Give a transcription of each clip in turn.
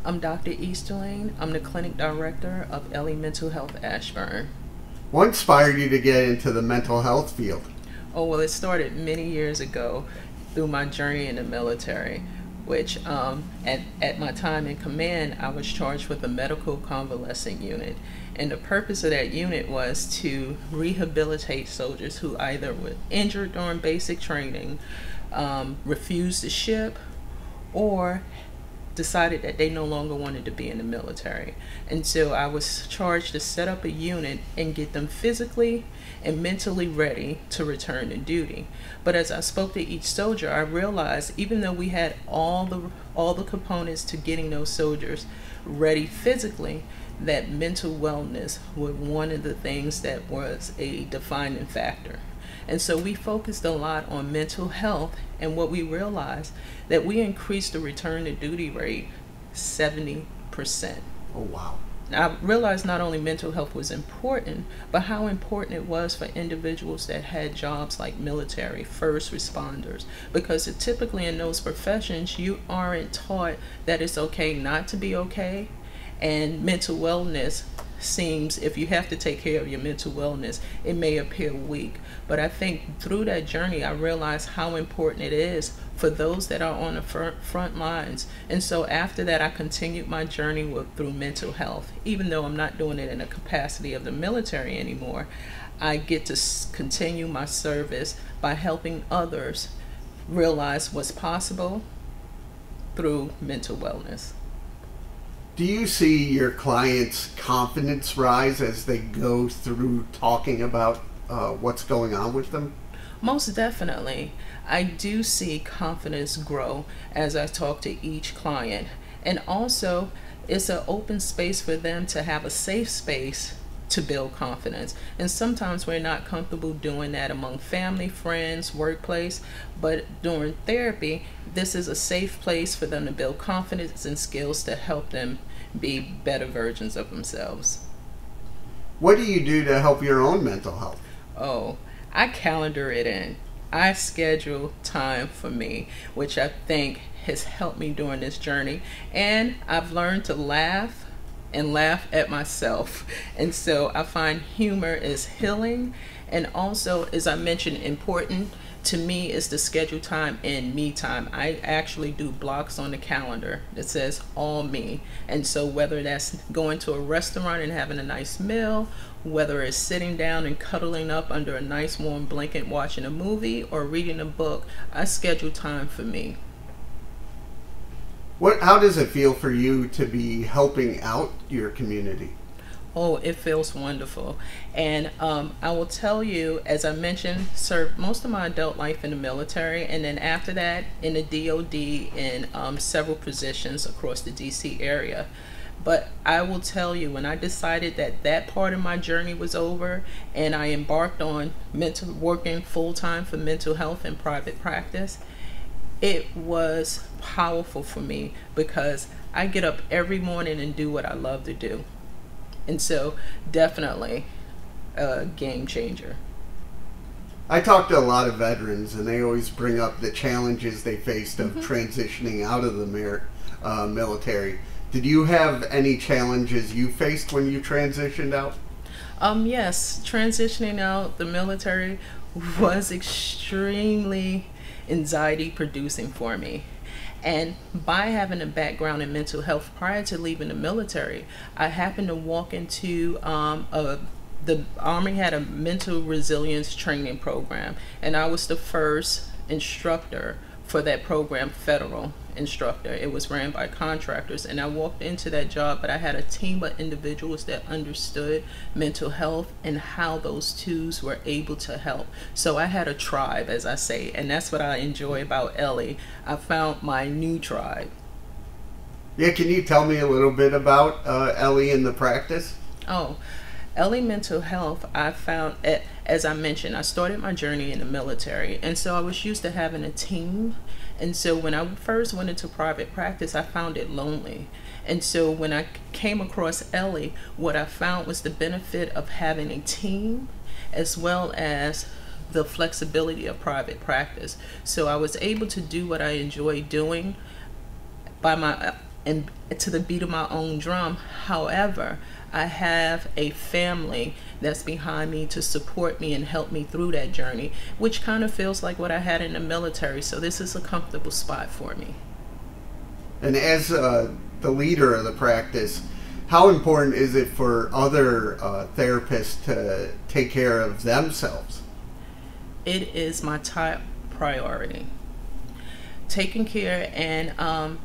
I'm Dr. Easterling. I'm the clinic director of Ellie Mental Health Ashburn. What inspired you to get into the mental health field? Oh, well, it started many years ago through my journey in the military, which at my time in command, I was charged with a medical convalescent unit. And the purpose of that unit was to rehabilitate soldiers who either were injured during basic training, refused to ship, or decided that they no longer wanted to be in the military. And so I was charged to set up a unit and get them physically and mentally ready to return to duty. But as I spoke to each soldier, I realized even though we had all the components to getting those soldiers ready physically, that mental wellness was one of the things that was a defining factor. And so we focused a lot on mental health, and what we realized that we increased the return to duty rate 70%. Oh, wow. I realized not only mental health was important, but how important it was for individuals that had jobs like military, first responders, because typically in those professions, you aren't taught that it's okay not to be okay, and mental wellness seems, if you have to take care of your mental wellness, it may appear weak. But I think through that journey, I realized how important it is for those that are on the front lines. And so after that, I continued my journey through mental health. Even though I'm not doing it in the capacity of the military anymore, I get to continue my service by helping others realize what's possible through mental wellness. Do you see your clients' confidence rise as they go through talking about what's going on with them? Most definitely. I do see confidence grow as I talk to each client. And also, it's an open space for them to have a safe space to build confidence. And sometimes we're not comfortable doing that among family, friends, workplace, but during therapy, this is a safe place for them to build confidence and skills to help them be better versions of themselves. What do you do to help your own mental health? Oh, I calendar it in. I schedule time for me, which I think has helped me during this journey. And I've learned to laugh and laugh at myself. And so I find humor is healing. And also, as I mentioned, important to me is to schedule time in me time. I actually do blocks on the calendar that says all me. And so whether that's going to a restaurant and having a nice meal, whether it's sitting down and cuddling up under a nice warm blanket watching a movie or reading a book, I schedule time for me. How does it feel for you to be helping out your community? Oh, it feels wonderful. And I will tell you, as I mentioned, served most of my adult life in the military, and then after that in the DOD in several positions across the DC area. But I will tell you, when I decided that that part of my journey was over and I embarked on working full-time for mental health in private practice, it was powerful for me because I get up every morning and do what I love to do. And so definitely a game changer. I talk to a lot of veterans, and they always bring up the challenges they faced of transitioning out of the military. Did you have any challenges you faced when you transitioned out? Yes, transitioning out the military was extremely anxiety producing for me. And by having a background in mental health prior to leaving the military, I happened to walk into the Army had a mental resilience training program, and I was the first instructor for that program, federal instructor. It was ran by contractors, and I walked into that job, but I had a team of individuals that understood mental health and how those tools were able to help. So I had a tribe, as I say, and that's what I enjoy about Ellie. I found my new tribe. Yeah, can you tell me a little bit about Ellie and the practice? Oh, Ellie Mental Health, I found, as I mentioned, I started my journey in the military, and so I was used to having a team. And so when I first went into private practice, I found it lonely. And so when I came across Ellie, what I found was the benefit of having a team as well as the flexibility of private practice. So I was able to do what I enjoy doing by and to the beat of my own drum. However, I have a family that's behind me to support me and help me through that journey, which kind of feels like what I had in the military. So this is a comfortable spot for me. And as the leader of the practice, how important is it for other therapists to take care of themselves? It is my top priority. Taking care, and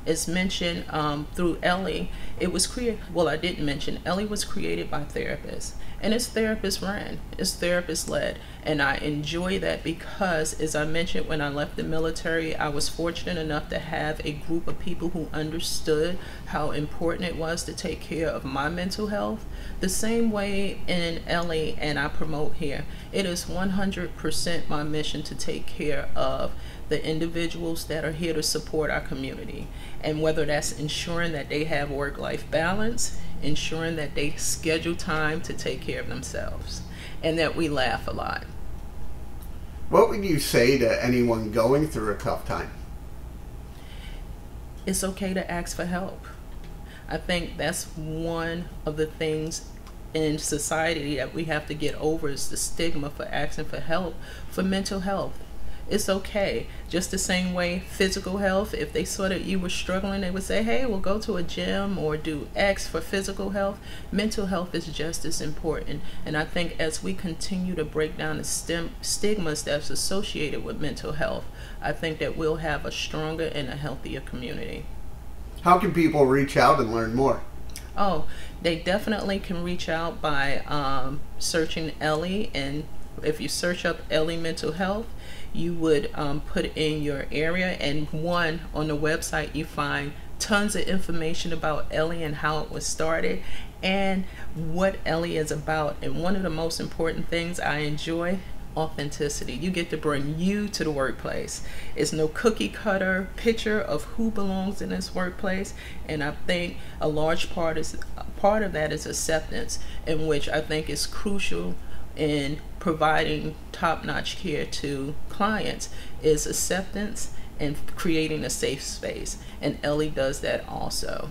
as mentioned through Ellie, it was created, well, I didn't mention, Ellie was created by therapists, and it's therapist ran, it's therapist led, and I enjoy that because, as I mentioned, when I left the military, I was fortunate enough to have a group of people who understood how important it was to take care of my mental health. The same way in Ellie, and I promote here, it is 100% my mission to take care of the individuals that are here to support our community. And whether that's ensuring that they have work-life balance, ensuring that they schedule time to take care of themselves, and that we laugh a lot. What would you say to anyone going through a tough time? It's okay to ask for help. I think that's one of the things in society that we have to get over, is the stigma for asking for help for mental health. It's okay. Just the same way physical health, if they saw that you were struggling, they would say, hey, we'll go to a gym or do X for physical health. Mental health is just as important. And I think as we continue to break down the stigmas that's associated with mental health, I think that we'll have a stronger and a healthier community. How can people reach out and learn more? Oh, they definitely can reach out by searching Ellie, and if you search up Ellie Mental Health, you would put in your area, and on the website you find tons of information about Ellie and how it was started and what Ellie is about. And one of the most important things I enjoy, authenticity. You get to bring you to the workplace. It's no cookie cutter picture of who belongs in this workplace, and I think a large part of that is acceptance, in which I think is crucial in providing top-notch care to clients, is acceptance and creating a safe space, and Ellie does that also.